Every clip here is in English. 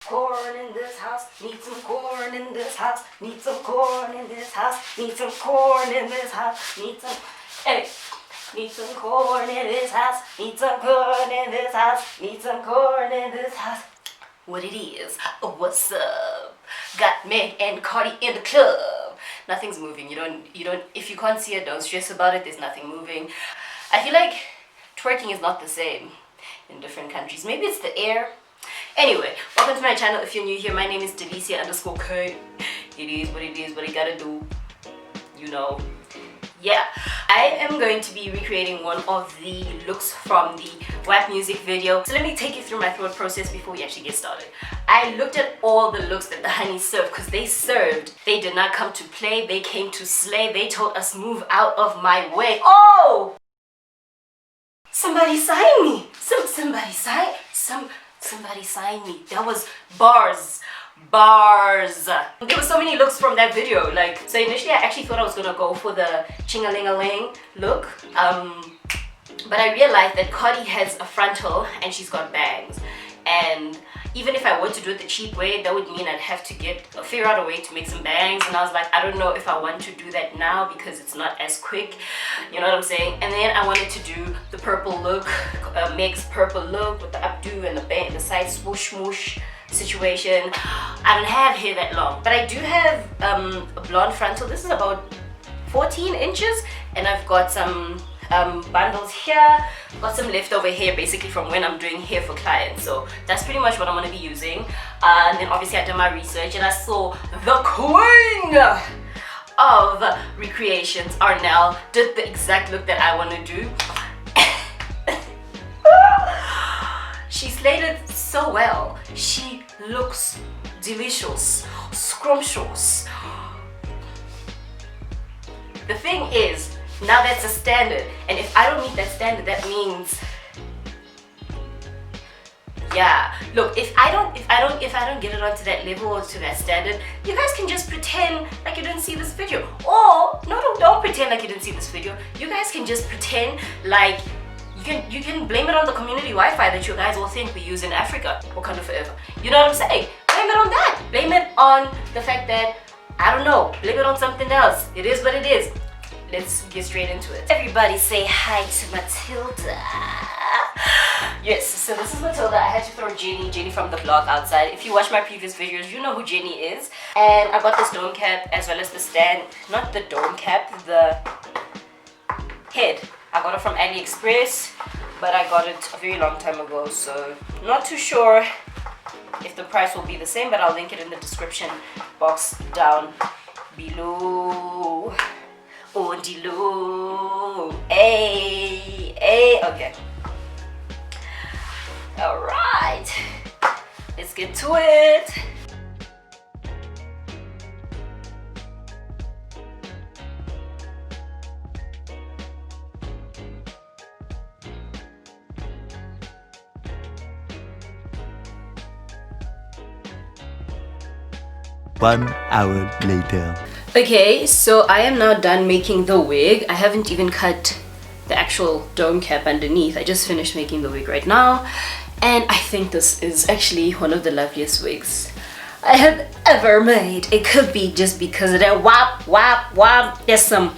Corn in this house, need some corn in this house, need some corn in this house, need some corn in this house, need some, hey, need some corn in this house, need some corn in this house, need some corn in this house. What it is, what's up? Got Meg and Cardi in the club. Nothing's moving, you don't, if you can't see it, don't stress about it, there's nothing moving. I feel like twerking is not the same in different countries. Maybe it's the air. Anyway, welcome to my channel. If you're new here, my name is Delicia_K. It is what you gotta do, you know. Yeah, I am going to be recreating one of the looks from the WAP music video. So let me take you through my thought process before we actually get started. I looked at all the looks that the honeys served, because they served. They did not come to play, they came to slay. They told us move out of my way. Oh! Somebody sign me! Somebody sign me. That was bars. There were so many looks from that video. Like, so initially I actually thought I was gonna go for the ching-a-ling-a-ling look. But I realized that Cardi has a frontal and she's got bangs. And even if I were to do it the cheap way, that would mean I'd have to figure out a way to make some bangs. And I was like, I don't know if I want to do that now because it's not as quick. You know what I'm saying? And then I wanted to do the purple look, Meg's purple look with the updo and the side swoosh smoosh situation. I don't have hair that long, but I do have a blonde frontal. This is about 14 inches, and I've got some bundles here, got some leftover hair basically from when I'm doing hair for clients. So that's pretty much what I'm going to be using. And then obviously I did my research and I saw the queen of recreations, Arnell, did the exact look that I want to do. She slayed it so well. She looks delicious, scrumptious. The thing is, now that's a standard, and if I don't meet that standard, that means, yeah. Look, if I don't get it onto that level or to that standard, you guys can just pretend like you didn't see this video. Or no, don't pretend like you didn't see this video. You guys can just pretend like you can blame it on the community Wi-Fi that you guys all think we use in Africa, Wakanda forever. You know what I'm saying? Blame it on that. Blame it on the fact that, I don't know, blame it on something else. It is what it is. Let's get straight into it. Everybody say hi to Matilda. Yes, so this is Matilda. I had to throw Jenny from the vlog outside. If you watch my previous videos, you know who Jenny is. And I got this dome cap as well as the stand, not the dome cap, the head. I got it from AliExpress, but I got it a very long time ago, so not too sure if the price will be the same, but I'll link it in the description box down below. Ondilo. Hey, okay. Alright, let's get to it. One hour later. Okay, so I am now done making the wig. I haven't even cut the actual dome cap underneath. I just finished making the wig right now, and I think this is actually one of the loveliest wigs I have ever made. It could be just because of that wop. There's some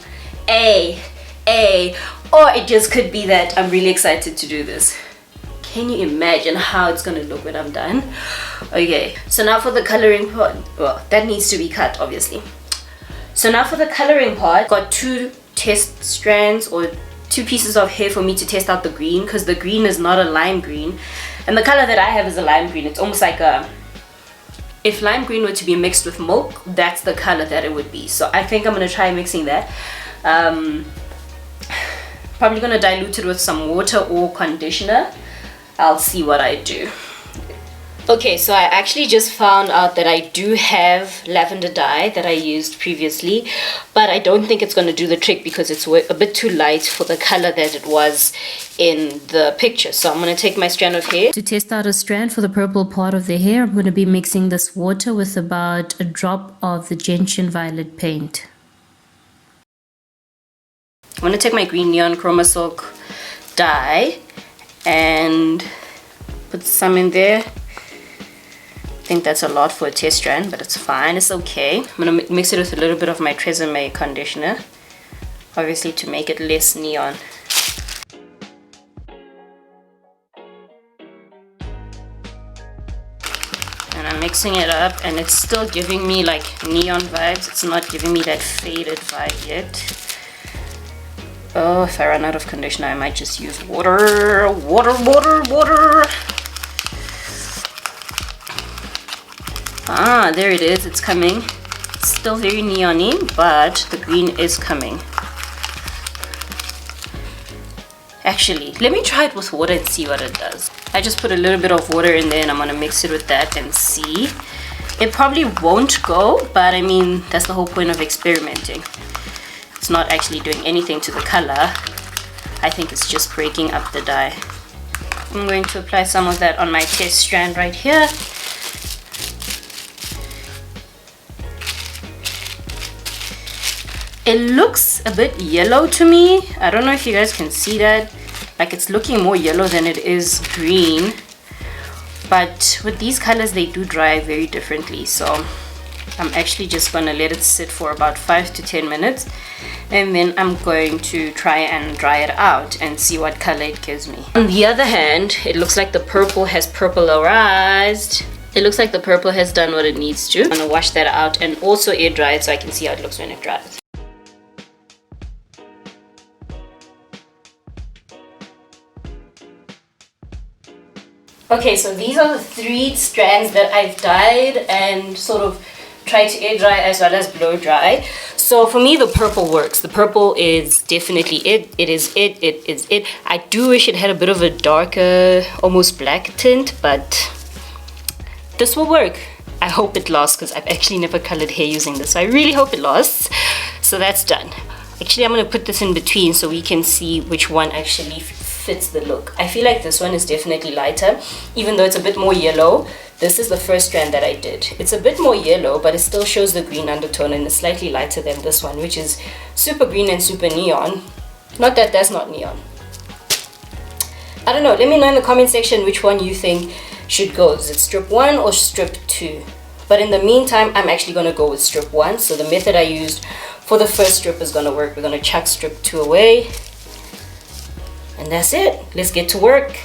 a, or it just could be that I'm really excited to do this. Can you imagine how it's gonna look when I'm done? Okay, so now for the coloring part, well, that needs to be cut obviously. So now for the coloring part, got two test strands or two pieces of hair for me to test out the green, because the green is not a lime green, and the color that I have is a lime green. It's almost like if lime green were to be mixed with milk, that's the color that it would be. So I think I'm gonna try mixing that. Probably gonna dilute it with some water or conditioner. I'll see what I do. Okay, so I actually just found out that I do have lavender dye that I used previously, but I don't think it's going to do the trick because it's a bit too light for the color that it was in the picture. So I'm going to take my strand of hair. To test out a strand for the purple part of the hair, I'm going to be mixing this water with about a drop of the gentian violet paint. I'm going to take my green neon chroma silk dye and put some in there. think that's a lot for a test strand, but it's fine, it's okay. I'm gonna mix it with a little bit of my Tresemme conditioner, obviously to make it less neon. And I'm mixing it up, and it's still giving me like neon vibes. It's not giving me that faded vibe yet. Oh, if I run out of conditioner, I might just use water. Water. Ah, there it is, it's coming. It's still very neon-y, but the green is coming. Actually, let me try it with water and see what it does. I just put a little bit of water in there and I'm gonna mix it with that and see. It probably won't go, but I mean, that's the whole point of experimenting. It's not actually doing anything to the color. I think it's just breaking up the dye. I'm going to apply some of that on my test strand right here. It looks a bit yellow to me. I don't know if you guys can see that. Like, it's looking more yellow than it is green. But with these colors, they do dry very differently. So I'm actually just gonna let it sit for about 5 to 10 minutes. And then I'm going to try and dry it out and see what color it gives me. On the other hand, it looks like the purple has purplerized. It looks like the purple has done what it needs to. I'm gonna wash that out and also air dry it so I can see how it looks when it dries. Okay, so these are the 3 strands that I've dyed and sort of tried to air dry as well as blow dry. So for me, the purple works. The purple is definitely it. It is it. I do wish it had a bit of a darker, almost black tint, but this will work. I hope it lasts because I've actually never colored hair using this. So I really hope it lasts. So that's done. Actually, I'm going to put this in between so we can see which one actually fits the look. I feel like this one is definitely lighter, even though it's a bit more yellow. This is the first strand that I did. It's a bit more yellow, but it still shows the green undertone and it's slightly lighter than this one, which is super green and super neon. Not that that's not neon. I don't know. Let me know in the comment section which one you think should go. Is it strip 1 or strip 2? But in the meantime, I'm actually going to go with strip 1. So the method I used for the first strip is going to work. We're going to chuck strip 2 away. And that's it. Let's get to work.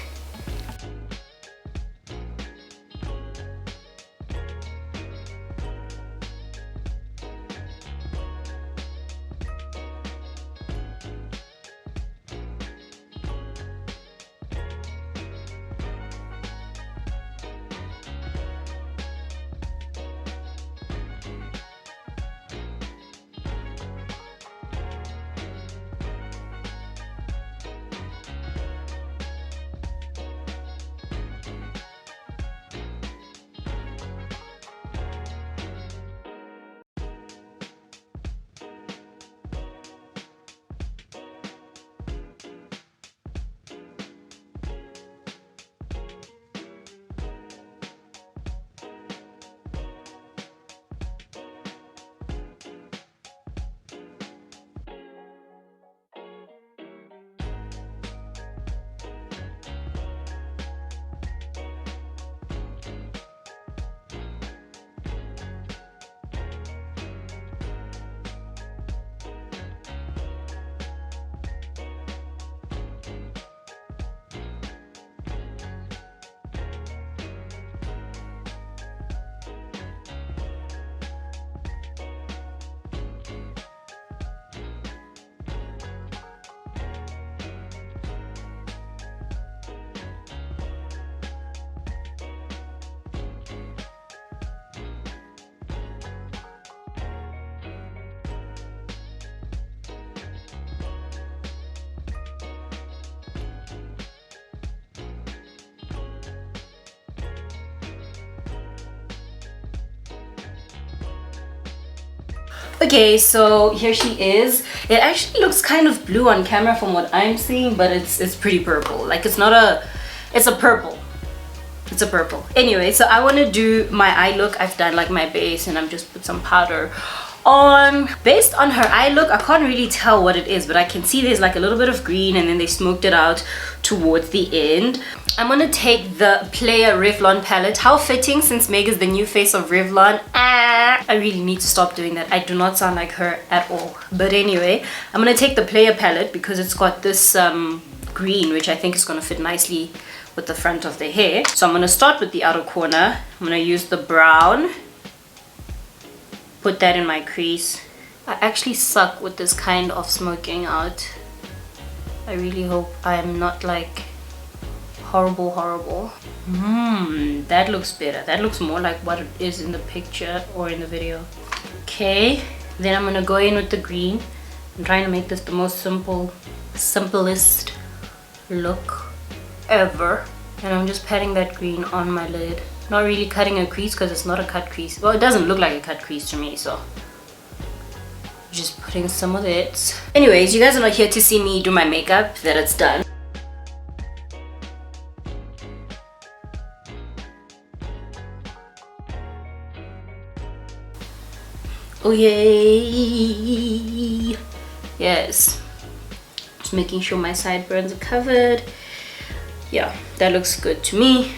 Okay, so here she is. It actually looks kind of blue on camera from what I'm seeing, but it's pretty purple. Like, it's not a, it's a purple. It's a purple. Anyway, so I want to do my eye look. I've done like my base and I'm just put some powder on. Based on her eye look, I can't really tell what it is, but I can see there's like a little bit of green and then they smoked it out towards the end. I'm gonna take the Player Revlon palette. How fitting, since Meg is the new face of Revlon. I really need to stop doing that. I do not sound like her at all. But anyway, I'm gonna take the Player palette because it's got this green, which I think is gonna fit nicely with the front of the hair. So I'm gonna start with the outer corner. I'm gonna use the brown, put that in my crease. I actually suck with this kind of smoking out. I really hope I'm not like horrible. That looks better. That looks more like what it is in the picture or in the video. Okay, then I'm gonna go in with the green. I'm trying to make this the most simplest look ever. And I'm just patting that green on my lid. Not really cutting a crease because it's not a cut crease. Well, it doesn't look like a cut crease to me, so just putting some of it. Anyways, you guys are not here to see me do my makeup, that it's done. Oh yay! Yes. Just making sure my sideburns are covered. Yeah, that looks good to me.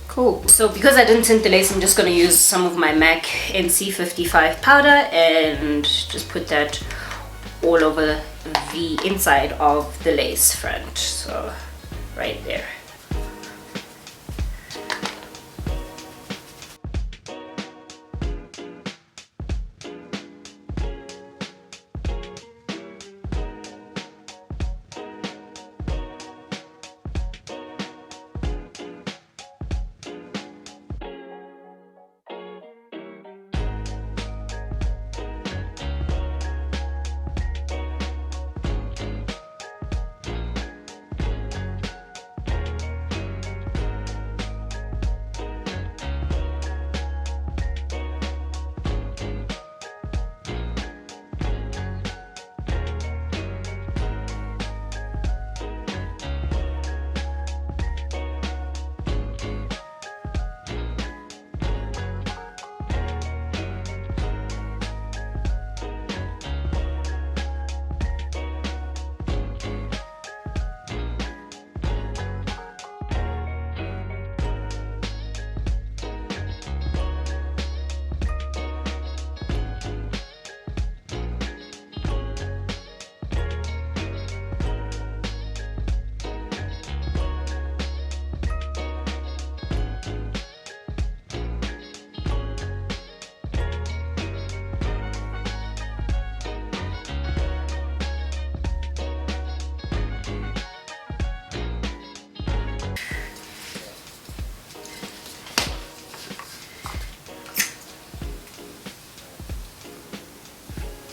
Cool. So because I didn't tint the lace, I'm just gonna use some of my MAC NC55 powder and just put that all over the inside of the lace front. So right there.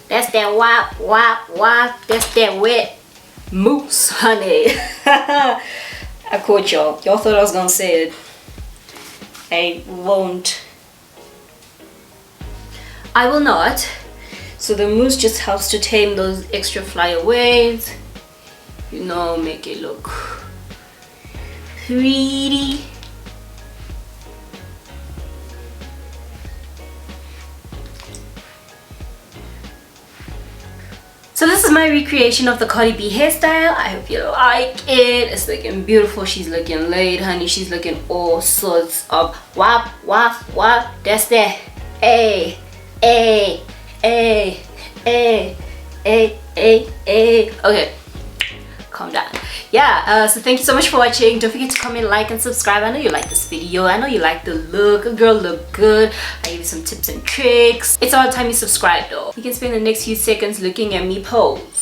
That's that wop, wop, wop. That's that wet mousse, honey. I caught y'all. Y'all thought I was gonna say it. I won't. I will not. So the mousse just helps to tame those extra flyaways. You know, make it look pretty. So this is my recreation of the Cardi B hairstyle. I hope you like it. It's looking beautiful. She's looking laid, honey. She's looking all sorts of wop, wop, wop. That's that. Ay, ay, ay, ay, ay, ay, ay. Okay, calm down. Yeah, so thank you so much for watching. Don't forget to comment, like, and subscribe. I know you like this video. I know you like the look. A girl look good. I gave you some tips and tricks. It's all the time you subscribe though. You can spend the next few seconds looking at me pose.